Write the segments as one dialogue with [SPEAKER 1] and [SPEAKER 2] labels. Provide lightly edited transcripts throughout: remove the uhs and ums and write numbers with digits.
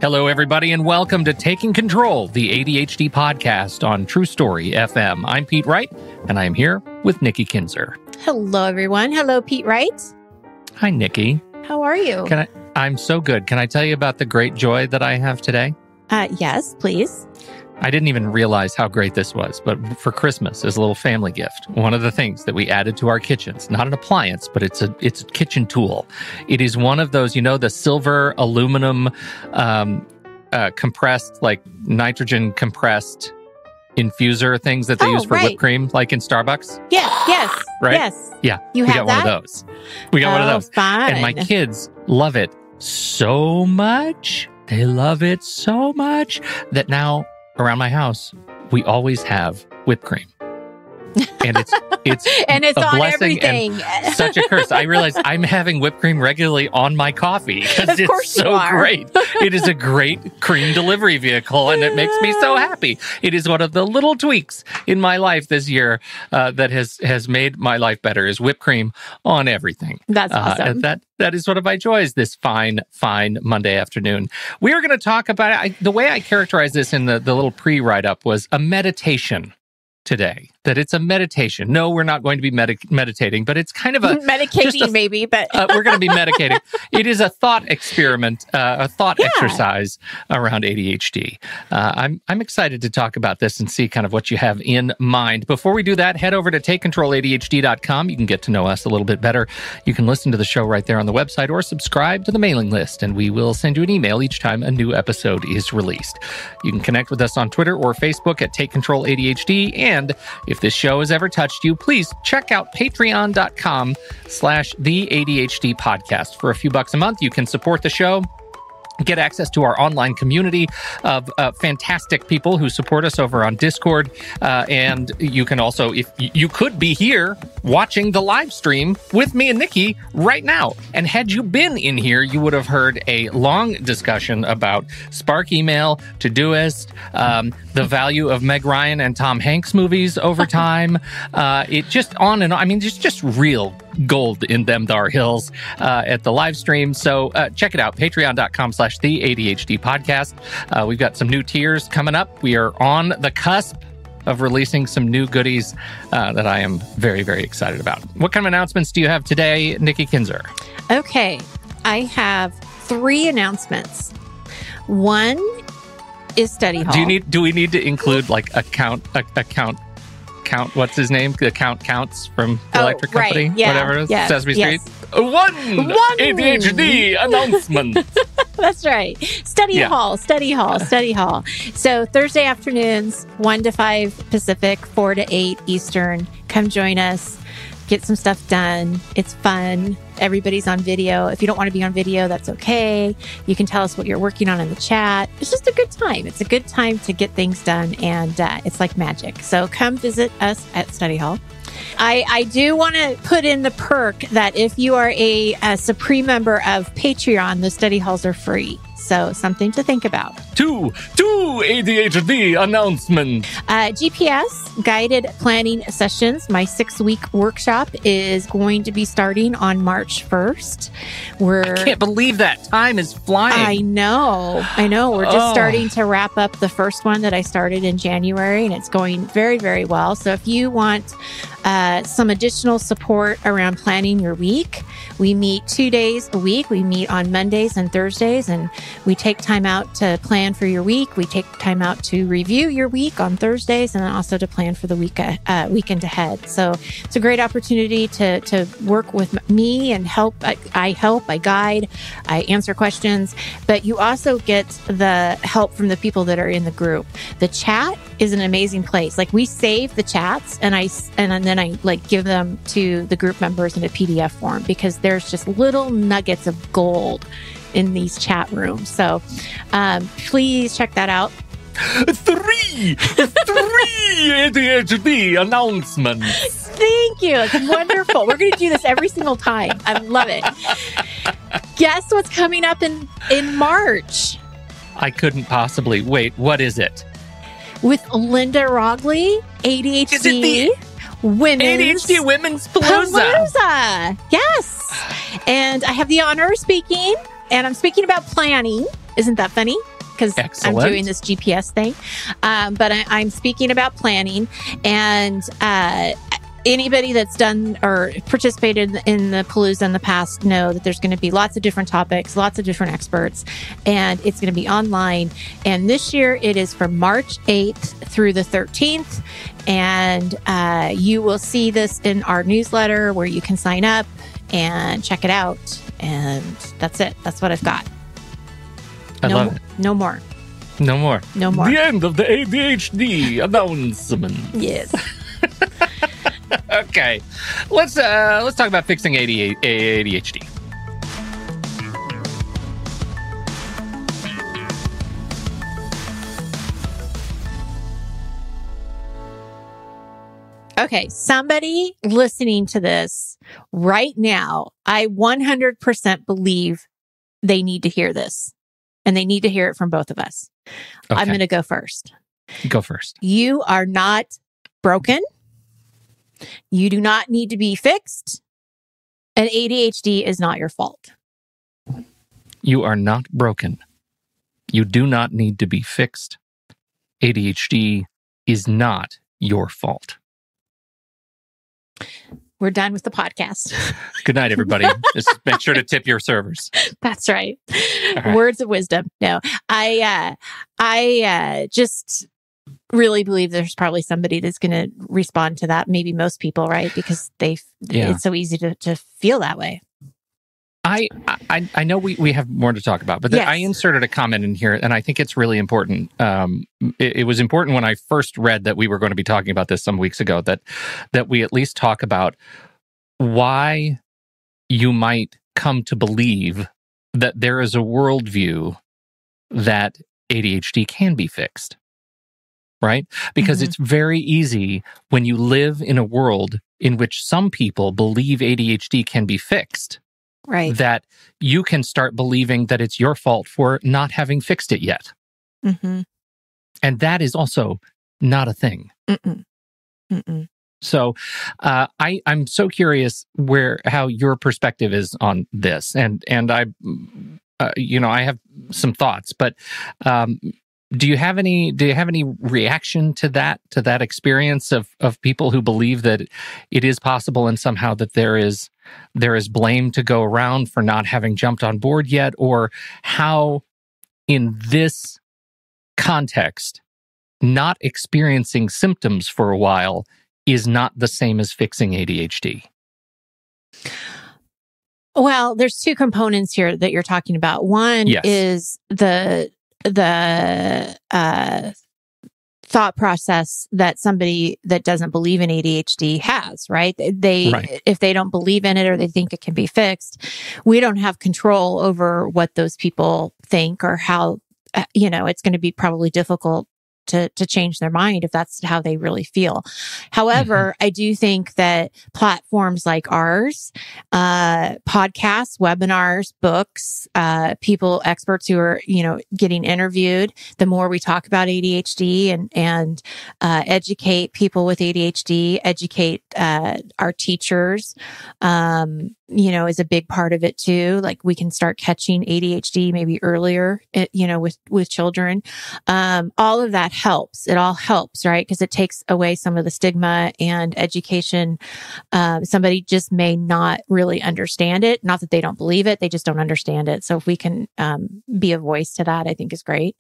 [SPEAKER 1] Hello, everybody, and welcome to Taking Control, the ADHD podcast on True Story FM. I'm Pete Wright, and I'm here with Nikki Kinzer.
[SPEAKER 2] Hello, everyone. Hello, Pete Wright.
[SPEAKER 1] Hi, Nikki.
[SPEAKER 2] How are you?
[SPEAKER 1] I'm so good. Can I tell you about the great joy that I have today?
[SPEAKER 2] Yes, please.
[SPEAKER 1] I didn't even realize how great this was, but for Christmas, as a little family gift, one of the things that we added to our kitchens, not an appliance, but it's a kitchen tool. It is one of those, the silver aluminum compressed, like nitrogen compressed infuser things that they use for whipped cream, like in Starbucks.
[SPEAKER 2] Yes.
[SPEAKER 1] Right?
[SPEAKER 2] Yes.
[SPEAKER 1] Yeah.
[SPEAKER 2] We
[SPEAKER 1] got one of those. We got one of those.
[SPEAKER 2] Fun.
[SPEAKER 1] And my kids love it so much. They love it so much that now around my house, we always have whipped cream. And it's
[SPEAKER 2] and it's
[SPEAKER 1] a
[SPEAKER 2] on
[SPEAKER 1] blessing
[SPEAKER 2] everything.
[SPEAKER 1] And such a curse. I realize I'm having whipped cream regularly on my coffee because it's so great. It is a great cream delivery vehicle, and it makes me so happy. It is one of the little tweaks in my life this year that has made my life better. Is whipped cream on everything.
[SPEAKER 2] That's awesome.
[SPEAKER 1] And that is one of my joys this fine Monday afternoon. We are going to talk about the way I characterize this in the little pre-write-up was a meditation today, that it's a meditation. No, we're not going to be meditating, but it's kind of a...
[SPEAKER 2] Medicating maybe, but...
[SPEAKER 1] we're going to be medicating. It is a thought experiment, a thought exercise around ADHD. I'm excited to talk about this and see kind of what you have in mind. Before we do that, head over to TakeControlADHD.com. You can get to know us a little bit better. You can listen to the show right there on the website or subscribe to the mailing list, and we will send you an email each time a new episode is released. You can connect with us on Twitter or Facebook at TakeControlADHD, and if this show has ever touched you, please check out patreon.com/the ADHD podcast. For a few bucks a month, you can support the show, get access to our online community of fantastic people who support us over on Discord. And you can also, if you could be here watching the live stream with me and Nikki right now. And had you been in here, you would have heard a long discussion about Spark Email, Todoist, the value of Meg Ryan and Tom Hanks movies over time. It just on and on. I mean, there's just real gold in them thar hills at the live stream. So check it out, patreon.com/the ADHD podcast. We've got some new tiers coming up. We are on the cusp of releasing some new goodies that I am very, very excited about. What kind of announcements do you have today, Nikki Kinzer?
[SPEAKER 2] Okay, I have 3 announcements. One is study hall.
[SPEAKER 1] Do we need to include like a count, what's his name? The count counts from the electric company?
[SPEAKER 2] Yeah.
[SPEAKER 1] Whatever it is.
[SPEAKER 2] Yes.
[SPEAKER 1] Sesame Street.
[SPEAKER 2] Yes.
[SPEAKER 1] One ADHD announcement.
[SPEAKER 2] That's right. Study hall. So Thursday afternoons, 1 to 5 Pacific, 4 to 8 Eastern. Come join us. Get some stuff done. It's fun. Everybody's on video. If you don't want to be on video, that's okay. You can tell us what you're working on in the chat. It's just a good time. It's a good time to get things done, and it's like magic. So come visit us at Study Hall. I do want to put in the perk that if you are a Supreme member of Patreon, the study halls are free. So something to think about.
[SPEAKER 1] Two ADHD announcements.
[SPEAKER 2] GPS guided planning sessions. My 6-week workshop is going to be starting on March 1st.
[SPEAKER 1] I can't believe that time is flying.
[SPEAKER 2] I know. We're just starting to wrap up the first one that I started in January, and it's going very, very well. So if you want some additional support around planning your week, we meet 2 days a week. We meet on Mondays and Thursdays, and we take time out to plan for your week. We take time out to review your week on Thursdays, and then also to plan for the weekend ahead. So it's a great opportunity to work with me and help. I guide, I answer questions, but you also get the help from the people that are in the group. The chat is an amazing place. Like, we save the chats, and then I give them to the group members in a PDF form, because there's just little nuggets of gold in these chat rooms. So please check that out.
[SPEAKER 1] 3 ADHD announcements.
[SPEAKER 2] Thank you. It's wonderful. We're going to do this every single time. I love it. Guess what's coming up in March?
[SPEAKER 1] I couldn't possibly wait. What is it?
[SPEAKER 2] With Linda Rogley, ADHD.
[SPEAKER 1] Is it the ADHD Women's Palooza?
[SPEAKER 2] Yes. And I have the honor of speaking, and I'm speaking about planning. Isn't that funny? Because I'm
[SPEAKER 1] Excellent.
[SPEAKER 2] doing this GPS thing. But I'm speaking about planning. And anybody that's done or participated in the Palooza in the past know that there's going to be lots of different topics, lots of different experts, and it's going to be online. And this year it is from March 8th through the 13th. And you will see this in our newsletter where you can sign up and check it out. And that's it. That's what I've got.
[SPEAKER 1] I love it.
[SPEAKER 2] No more.
[SPEAKER 1] No more.
[SPEAKER 2] No more.
[SPEAKER 1] The end of the ADHD announcement.
[SPEAKER 2] Yes.
[SPEAKER 1] Okay, let's talk about fixing ADHD.
[SPEAKER 2] Okay, somebody listening to this right now, I 100% believe they need to hear this, and they need to hear it from both of us.
[SPEAKER 1] Okay.
[SPEAKER 2] I'm going to go first.
[SPEAKER 1] Go first.
[SPEAKER 2] You are not broken. You do not need to be fixed. And ADHD is not your fault.
[SPEAKER 1] You are not broken. You do not need to be fixed. ADHD is not your fault.
[SPEAKER 2] We're done with the podcast.
[SPEAKER 1] Good night, everybody. Just make sure to tip your servers.
[SPEAKER 2] That's right.
[SPEAKER 1] Right.
[SPEAKER 2] Words of wisdom. No, I just really believe there's probably somebody that's going to respond to that. Maybe most people, right? Because it's so easy to feel that way.
[SPEAKER 1] I know we have more to talk about, but
[SPEAKER 2] Yes.
[SPEAKER 1] I inserted a comment in here, and I think it's really important. It was important when I first read that we were going to be talking about this some weeks ago, that we at least talk about why you might come to believe that there is a worldview that ADHD can be fixed, right? Because it's very easy when you live in a world in which some people believe ADHD can be fixed,
[SPEAKER 2] Right.
[SPEAKER 1] that you can start believing that it's your fault for not having fixed it yet.
[SPEAKER 2] Mm-hmm.
[SPEAKER 1] And that is also not a thing.
[SPEAKER 2] Mm-mm. Mm-mm.
[SPEAKER 1] So I'm so curious how your perspective is on this. And I have some thoughts, but do you have any reaction to that experience of people who believe that it is possible and somehow that there is blame to go around for not having jumped on board yet, or how in this context not experiencing symptoms for a while is not the same as fixing ADHD?
[SPEAKER 2] Well, there's two components here that you're talking about. One
[SPEAKER 1] Yes.
[SPEAKER 2] is the thought process that somebody that doesn't believe in ADHD has, right?
[SPEAKER 1] Right.
[SPEAKER 2] If they don't believe in it or they think it can be fixed, we don't have control over what those people think or how, it's going to be probably difficult to change their mind if that's how they really feel. However, I do think that platforms like ours, podcasts, webinars, books, experts who are, getting interviewed, the more we talk about ADHD and educate people with ADHD, educate our teachers, is a big part of it too. Like we can start catching ADHD maybe earlier, with children. All of that helps. It all helps, right? Because it takes away some of the stigma and education. Somebody just may not really understand it. Not that they don't believe it. They just don't understand it. So if we can be a voice to that, I think is great.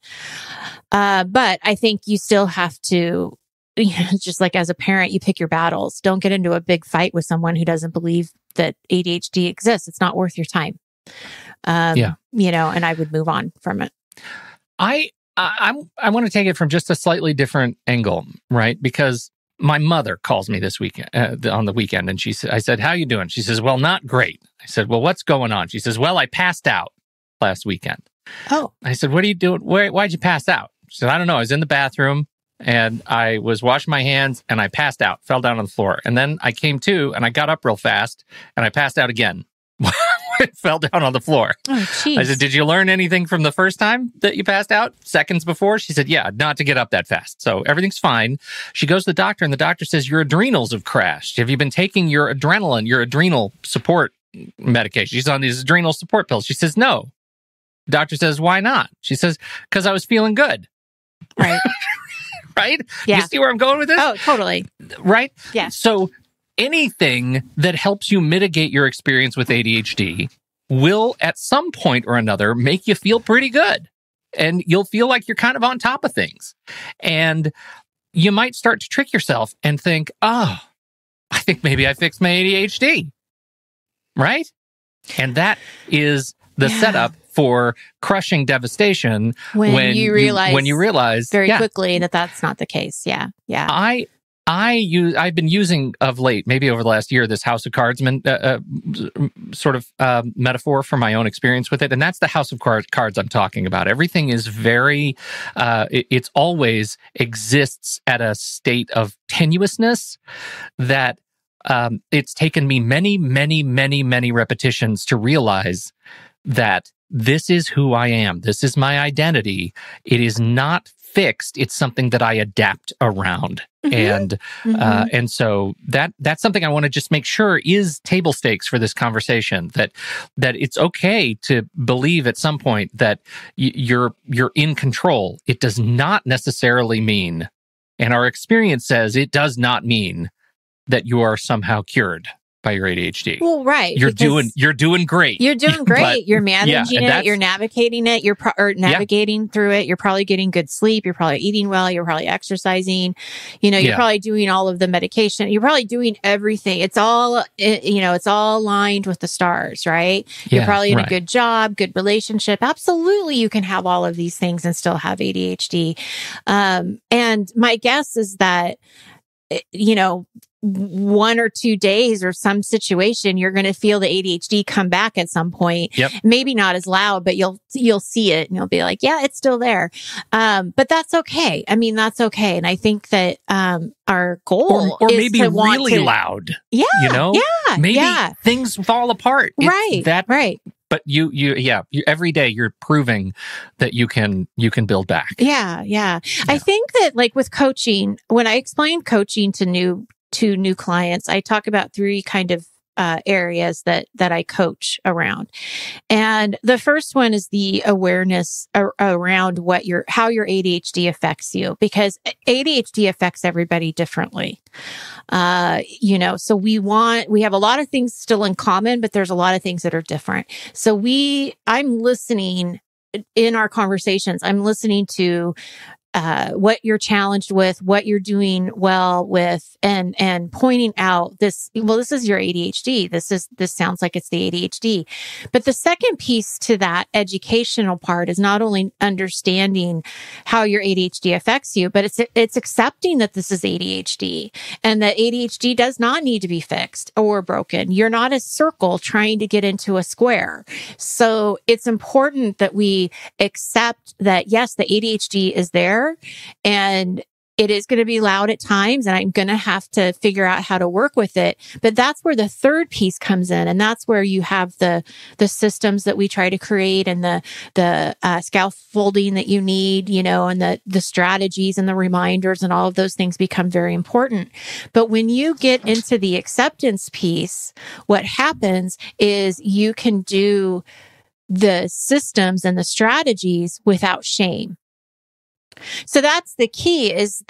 [SPEAKER 2] But I think you still have to, just like as a parent, you pick your battles. Don't get into a big fight with someone who doesn't believe that ADHD exists. It's not worth your time. And I would move on from it.
[SPEAKER 1] I want to take it from just a slightly different angle, right? Because my mother calls me this weekend, on the weekend, and I said, "How you doing?" She says, "Well, not great." I said, "Well, what's going on?" She says, "Well, I passed out last weekend."
[SPEAKER 2] Oh.
[SPEAKER 1] I said, "What are you doing? Why'd you pass out?" She said, "I don't know. I was in the bathroom and I was washing my hands and I passed out, fell down on the floor. And then I came to and I got up real fast and I passed out again." Fell down on the floor.
[SPEAKER 2] Oh, geez.
[SPEAKER 1] I said, "Did you learn anything from the first time that you passed out seconds before?" She said, "Yeah, not to get up that fast. So everything's fine." She goes to the doctor and the doctor says, "Your adrenals have crashed. Have you been taking your adrenaline, your adrenal support medication?" She's on these adrenal support pills. She says, "No." Doctor says, why not? She says, because I was feeling good.
[SPEAKER 2] Right.
[SPEAKER 1] Right?
[SPEAKER 2] Yeah.
[SPEAKER 1] You see where I'm going with this?
[SPEAKER 2] Oh, totally.
[SPEAKER 1] Right?
[SPEAKER 2] Yeah.
[SPEAKER 1] So anything that helps you mitigate your experience with ADHD will at some point or another make you feel pretty good. And you'll feel like you're kind of on top of things. And you might start to trick yourself and think, oh, I think maybe I fixed my ADHD. Right? And that is the setup for crushing devastation when you realize
[SPEAKER 2] very quickly that that's not the case. Yeah. Yeah.
[SPEAKER 1] I've been using of late, maybe over the last year, this house of cards sort of metaphor for my own experience with it. And that's the house of cards I'm talking about. Everything is very, it's always exists at a state of tenuousness that it's taken me many repetitions to realize that this is who I am. This is my identity. It is not fixed. It's something that I adapt around. And so that's something I want to just make sure is table stakes for this conversation, that it's okay to believe at some point that you're in control. It does not necessarily mean, and our experience says it does not mean, that you are somehow cured by your ADHD.
[SPEAKER 2] Well, right.
[SPEAKER 1] You're doing great.
[SPEAKER 2] You're doing great.
[SPEAKER 1] But,
[SPEAKER 2] you're managing it. You're navigating it. You're navigating through it. You're probably getting good sleep. You're probably eating well. You're probably exercising. You're probably doing all of the medication. You're probably doing everything. It's all, it's all aligned with the stars, right? You're probably in a good job, good relationship. Absolutely. You can have all of these things and still have ADHD. And my guess is that, 1 or 2 days or some situation, you're going to feel the ADHD come back at some point.
[SPEAKER 1] Yep.
[SPEAKER 2] Maybe not as loud, but you'll see it and you'll be like, yeah, it's still there. But that's okay. I mean, that's okay. And I think that, our goal
[SPEAKER 1] or
[SPEAKER 2] is
[SPEAKER 1] maybe
[SPEAKER 2] to
[SPEAKER 1] really loud.
[SPEAKER 2] Yeah.
[SPEAKER 1] Maybe things fall apart.
[SPEAKER 2] Right.
[SPEAKER 1] But you every day you're proving that you can build back.
[SPEAKER 2] Yeah. I think that, like, with coaching, when I explain coaching to new clients, I talk about 3 kind of areas that I coach around. And the first one is the awareness around how your ADHD affects you, because ADHD affects everybody differently. So we have a lot of things still in common, but there's a lot of things that are different. So I'm listening in our conversations. I'm listening to what you're challenged with, what you're doing well with, and pointing out this is your ADHD. This sounds like it's the ADHD. But the second piece to that educational part is not only understanding how your ADHD affects you, but it's accepting that this is ADHD and that ADHD does not need to be fixed or broken. You're not a circle trying to get into a square. So it's important that we accept that, yes, the ADHD is there, and it is going to be loud at times, and I'm going to have to figure out how to work with it. But that's where the third piece comes in. And that's where you have the systems that we try to create, and the scaffolding that you need, and the strategies and the reminders and all of those things become very important. But when you get into the acceptance piece, what happens is you can do the systems and the strategies without shame. So that's the key, is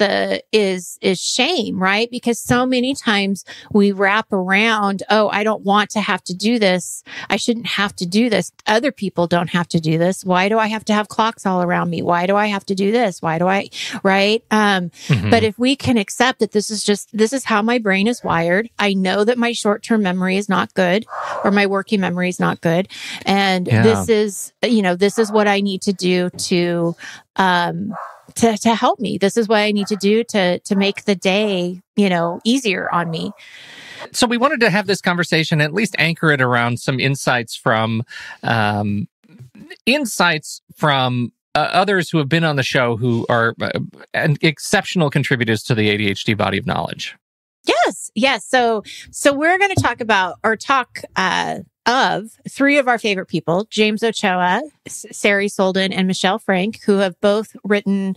[SPEAKER 2] shame, right? Because so many times we wrap around, oh, I don't want to have to do this. I shouldn't have to do this. Other people don't have to do this. Why do I have to have clocks all around me? Why do I have to do this? Why do I, right? But if we can accept that this is how my brain is wired. I know that my short-term memory is not good, or my working memory is not good. And this is what I need to do to help me. This is what I need to do to make the day, easier on me.
[SPEAKER 1] So we wanted to have this conversation, at least anchor it around some insights from others who have been on the show who are exceptional contributors to the ADHD body of knowledge.
[SPEAKER 2] Yes. So we're going to talk about, or talk of 3 of our favorite people: James Ochoa, Sari Solden, and Michelle Frank, who have both written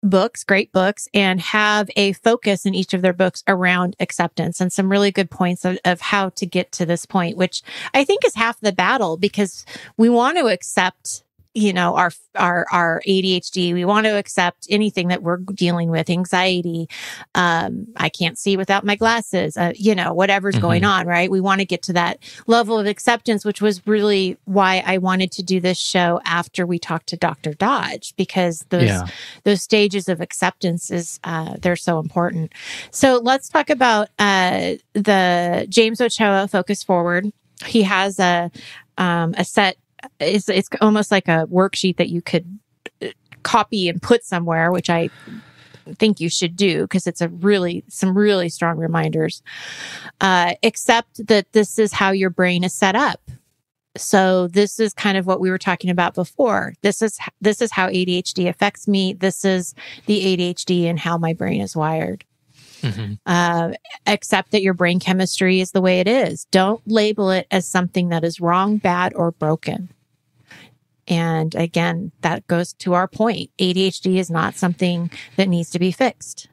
[SPEAKER 2] books, great books, and have a focus in each of their books around acceptance, and some really good points of how to get to this point, which I think is half the battle, because we want to accept our ADHD. We want to accept anything that we're dealing with, anxiety. I can't see without my glasses, whatever's going on, right? We want to get to that level of acceptance, which was really why I wanted to do this show after we talked to Dr. Dodge, because those stages of acceptance they're so important. So let's talk about, the James Ochoa Focus Forward. He has a set. It's almost like a worksheet that you could copy and put somewhere, which I think you should do because it's some really strong reminders. Except that this is how your brain is set up. So this is kind of what we were talking about before. This is how ADHD affects me. This is the ADHD and how my brain is wired. Accept that your brain chemistry is the way it is. Don't label it as something that is wrong, bad, or broken. And again, that goes to our point. ADHD is not something that needs to be fixed.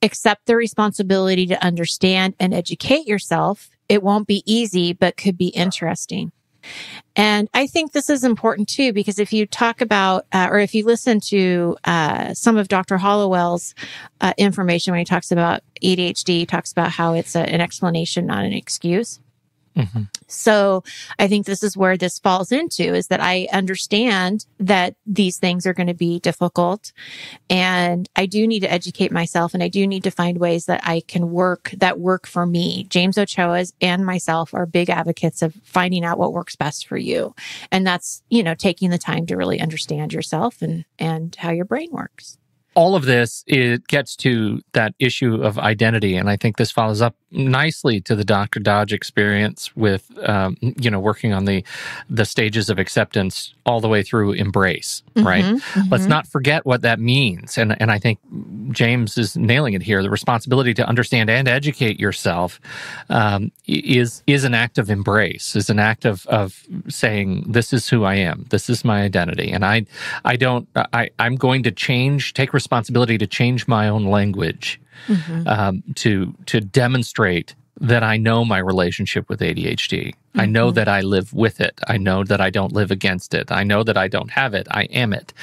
[SPEAKER 2] Accept the responsibility to understand and educate yourself. It won't be easy, but could be interesting. And I think this is important too, because if you talk about, or if you listen to some of Dr. Hollowell's information when he talks about ADHD, he talks about how it's an explanation, not an excuse. So I think this is where this falls into, is that I understand that these things are going to be difficult, and I do need to educate myself, and I do need to find ways that I can work for me. James Ochoa and myself are big advocates of finding out what works best for you. And that's, taking the time to really understand yourself and how your brain works.
[SPEAKER 1] All of this, it gets to that issue of identity. And I think this follows up nicely to the Dr. Dodge experience with, working on the stages of acceptance all the way through embrace, right? Let's not forget what that means. And I think James is nailing it here. The responsibility to understand and educate yourself is an act of embrace, is an act of saying, this is who I am. This is my identity. And I'm going to take responsibility to change my own language to demonstrate that I know my relationship with ADHD. I know that I live with it. I know that I don't live against it. I know that I don't have it. I am it.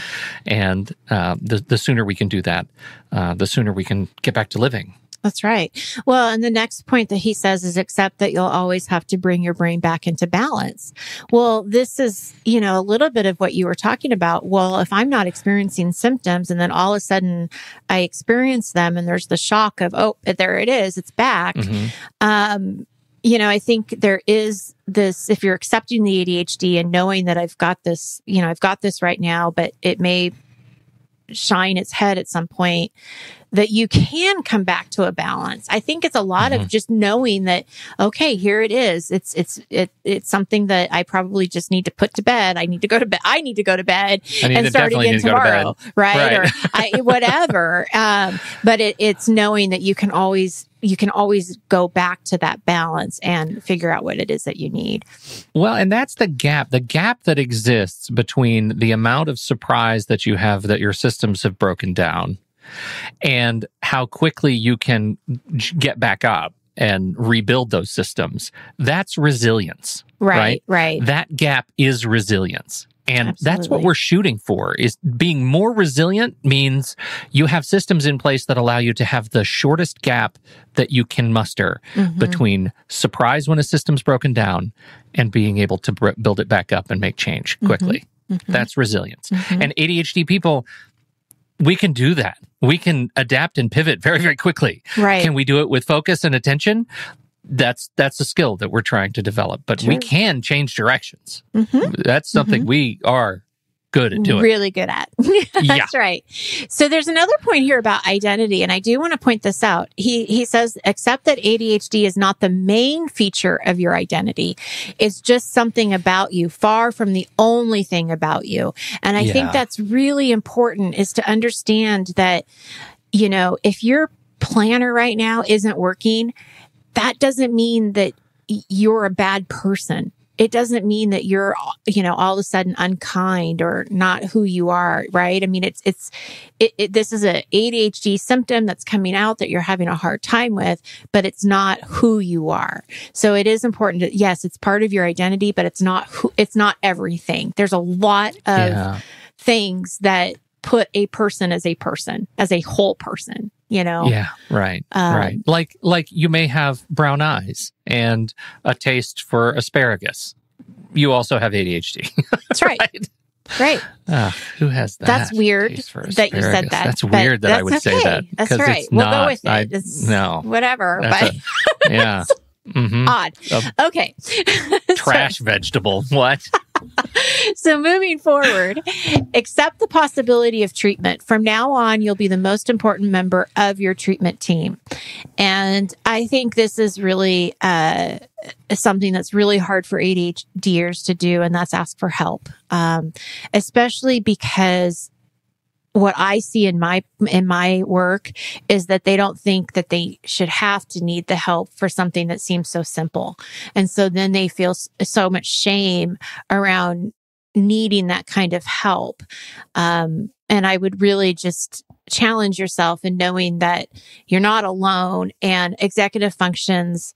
[SPEAKER 1] And the sooner we can do that, the sooner we can get back to living.
[SPEAKER 2] That's right. Well, and the next point that he says is accept that you'll always have to bring your brain back into balance. Well, this is, a little bit of what you were talking about. Well, if I'm not experiencing symptoms and then all of a sudden I experience them and there's the shock of, oh, there it is, it's back. I think there is this, if you're accepting the ADHD and knowing that I've got this right now, but it may shine its head at some point, that you can come back to a balance. I think it's a lot of just knowing that, okay, here it is. It's something that I probably just need to put to bed. I need to go to bed. And start again tomorrow, right? Or whatever. But it's knowing that you can always go back to that balance and figure out what it is that you need.
[SPEAKER 1] Well, and that's the gap that exists between the amount of surprise that you have that your systems have broken down and how quickly you can get back up and rebuild those systems. That's resilience, right? That gap is resilience. And
[SPEAKER 2] Absolutely.
[SPEAKER 1] That's what we're shooting for, is being more resilient means you have systems in place that allow you to have the shortest gap that you can muster between surprise when a system's broken down and being able to build it back up and make change quickly. That's resilience. And ADHD people, we can do that. We can adapt and pivot very, very quickly.
[SPEAKER 2] Right.
[SPEAKER 1] Can we do it with focus and attention? That's a skill that we're trying to develop, but we can change directions. That's something we are good at doing.
[SPEAKER 2] Really good at. That's right. So there's another point here about identity, and I do want to point this out. He says, accept that ADHD is not the main feature of your identity. It's just something about you, far from the only thing about you. And I think that's really important, is to understand that, if your planner right now isn't working, that doesn't mean that you're a bad person. it doesn't mean that you're, all of a sudden unkind or not who you are, right? I mean, this is a ADHD symptom that's coming out that you're having a hard time with, but it's not who you are. So it is important to, yes, it's part of your identity, but it's not everything. There's a lot of things that put a person, as a whole person.
[SPEAKER 1] Yeah, right, right. Like you may have brown eyes and a taste for asparagus. You also have ADHD.
[SPEAKER 2] That's right. Right.
[SPEAKER 1] Who has that?
[SPEAKER 2] That's weird that you said that.
[SPEAKER 1] That's weird that I would say that.
[SPEAKER 2] That's right. We'll go with it.
[SPEAKER 1] No.
[SPEAKER 2] Whatever. But
[SPEAKER 1] yeah.
[SPEAKER 2] Odd. Okay.
[SPEAKER 1] Trash vegetable. What?
[SPEAKER 2] So moving forward, accept the possibility of treatment. From now on, you'll be the most important member of your treatment team. And I think this is really something that's really hard for ADHDers to do, and that's ask for help. Especially because what I see in my work is that they don't think that they should have to need the help for something that seems so simple. And so then they feel so much shame around needing that kind of help. And I would really just challenge yourself in knowing that you're not alone, and executive functions,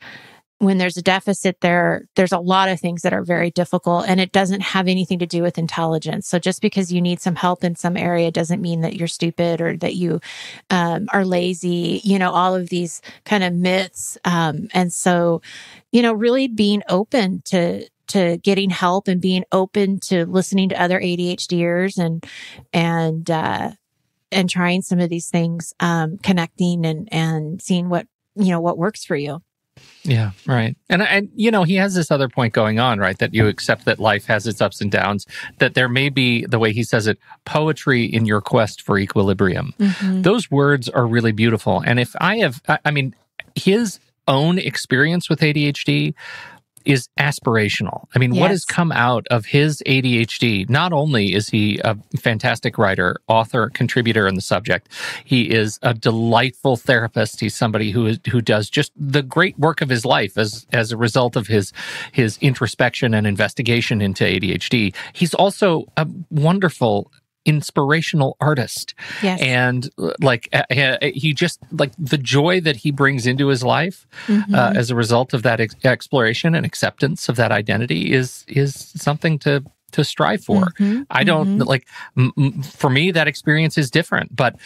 [SPEAKER 2] when there's a deficit there's a lot of things that are very difficult, and it doesn't have anything to do with intelligence. So just because you need some help in some area doesn't mean that you're stupid or that you are lazy, all of these kind of myths. And so, really being open to getting help and being open to listening to other ADHDers and trying some of these things, connecting and seeing what works for you.
[SPEAKER 1] Yeah, right. And he has this other point going on, right? That you accept that life has its ups and downs, that there may be, the way he says it, poetry in your quest for equilibrium. Mm-hmm. Those words are really beautiful. And his own experience with ADHD is aspirational. I mean, what has come out of his ADHD, not only is he a fantastic writer, author, contributor in the subject, he is a delightful therapist. He's somebody who does just the great work of his life as a result of his introspection and investigation into ADHD. He's also a wonderful inspirational artist.
[SPEAKER 2] Yes.
[SPEAKER 1] And he just, the joy that he brings into his life as a result of that exploration and acceptance of that identity is something to strive for. I don't for me, that experience is different, but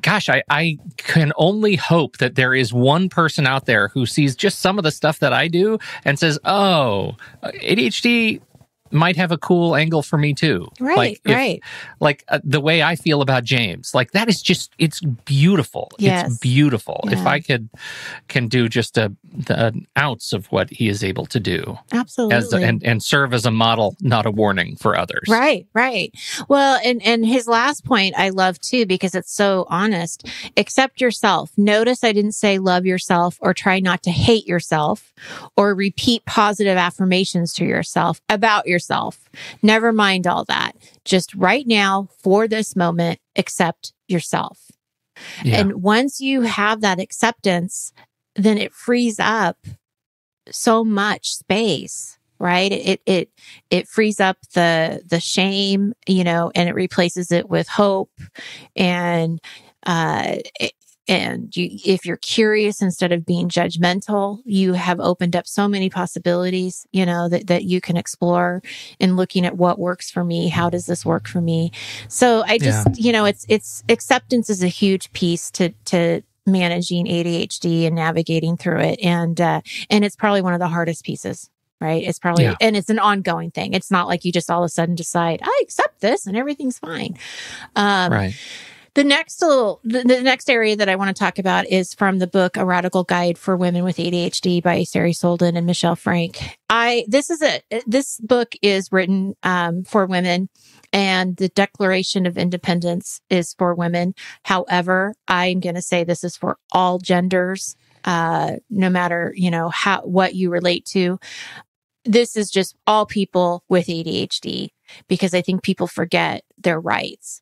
[SPEAKER 1] gosh, I can only hope that there is one person out there who sees just some of the stuff that I do and says, oh, ADHD might have a cool angle for me too.
[SPEAKER 2] Right, right.
[SPEAKER 1] The way I feel about James, that is just, it's beautiful.
[SPEAKER 2] Yes.
[SPEAKER 1] It's beautiful.
[SPEAKER 2] Yeah.
[SPEAKER 1] If I can do just an ounce of what he is able to do.
[SPEAKER 2] Absolutely.
[SPEAKER 1] And serve as a model, not a warning for others.
[SPEAKER 2] Right, right. Well, and his last point I love too, because it's so honest. Accept yourself. Notice I didn't say love yourself or try not to hate yourself or repeat positive affirmations to yourself about yourself. Never mind all that. Just right now, for this moment, accept yourself. Yeah. And once you have that acceptance, then it frees up so much space, right? It frees up the shame, and it replaces it with hope. And if you're curious instead of being judgmental, you have opened up so many possibilities, that you can explore in looking at what works for me. How does this work for me? So I just, it's acceptance is a huge piece to managing ADHD and navigating through it. And it's probably one of the hardest pieces. Right. It's probably, and it's an ongoing thing. It's not like you just all of a sudden decide, I accept this and everything's fine.
[SPEAKER 1] Right.
[SPEAKER 2] The next area that I want to talk about is from the book, A Radical Guide for Women with ADHD by Sari Solden and Michelle Frank. This book is written, for women, and the Declaration of Independence is for women. However, I'm going to say this is for all genders, no matter, what you relate to. This is just all people with ADHD, because I think people forget their rights.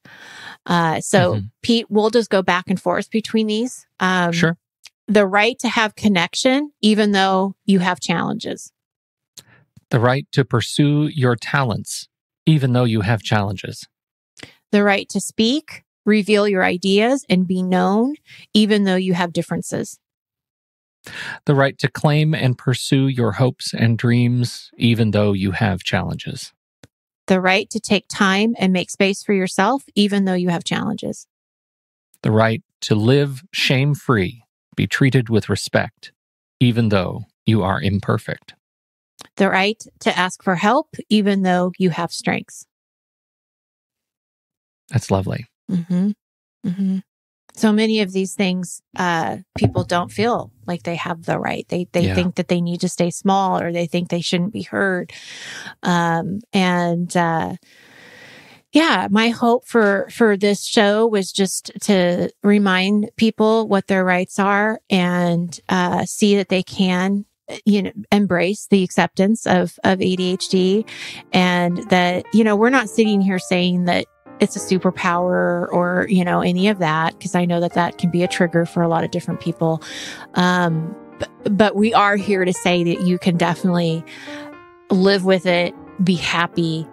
[SPEAKER 2] Pete, we'll just go back and forth between these.
[SPEAKER 1] Sure.
[SPEAKER 2] The right to have connection, even though you have challenges.
[SPEAKER 1] The right to pursue your talents, even though you have challenges.
[SPEAKER 2] The right to speak, reveal your ideas, and be known, even though you have differences.
[SPEAKER 1] The right to claim and pursue your hopes and dreams, even though you have challenges.
[SPEAKER 2] The right to take time and make space for yourself, even though you have challenges.
[SPEAKER 1] The right to live shame-free, be treated with respect, even though you are imperfect.
[SPEAKER 2] The right to ask for help, even though you have strengths.
[SPEAKER 1] That's lovely.
[SPEAKER 2] Mm-hmm. Mm-hmm. So many of these things, people don't feel like they have the right. They think that they need to stay small, or they think they shouldn't be heard. My hope for this show was just to remind people what their rights are, and see that they can, embrace the acceptance of ADHD, and that, we're not sitting here saying that it's a superpower or, any of that, because I know that can be a trigger for a lot of different people. But we are here to say that you can definitely live with it, be happy,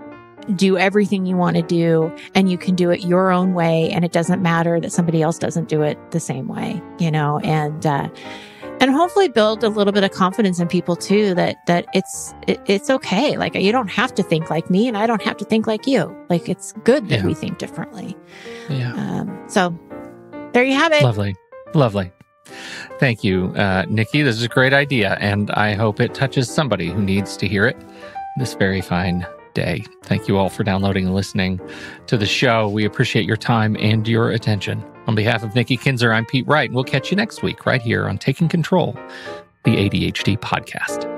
[SPEAKER 2] do everything you want to do, and you can do it your own way. And it doesn't matter that somebody else doesn't do it the same way, and hopefully build a little bit of confidence in people too, that it's okay. Like, you don't have to think like me, and I don't have to think like you. Like, it's good that we think differently. Yeah. So there you have it.
[SPEAKER 1] Lovely. Thank you, Nikki. This is a great idea, and I hope it touches somebody who needs to hear it this very fine day. Thank you all for downloading and listening to the show. We appreciate your time and your attention. On behalf of Nikki Kinzer, I'm Pete Wright, and we'll catch you next week right here on Taking Control, the ADHD podcast.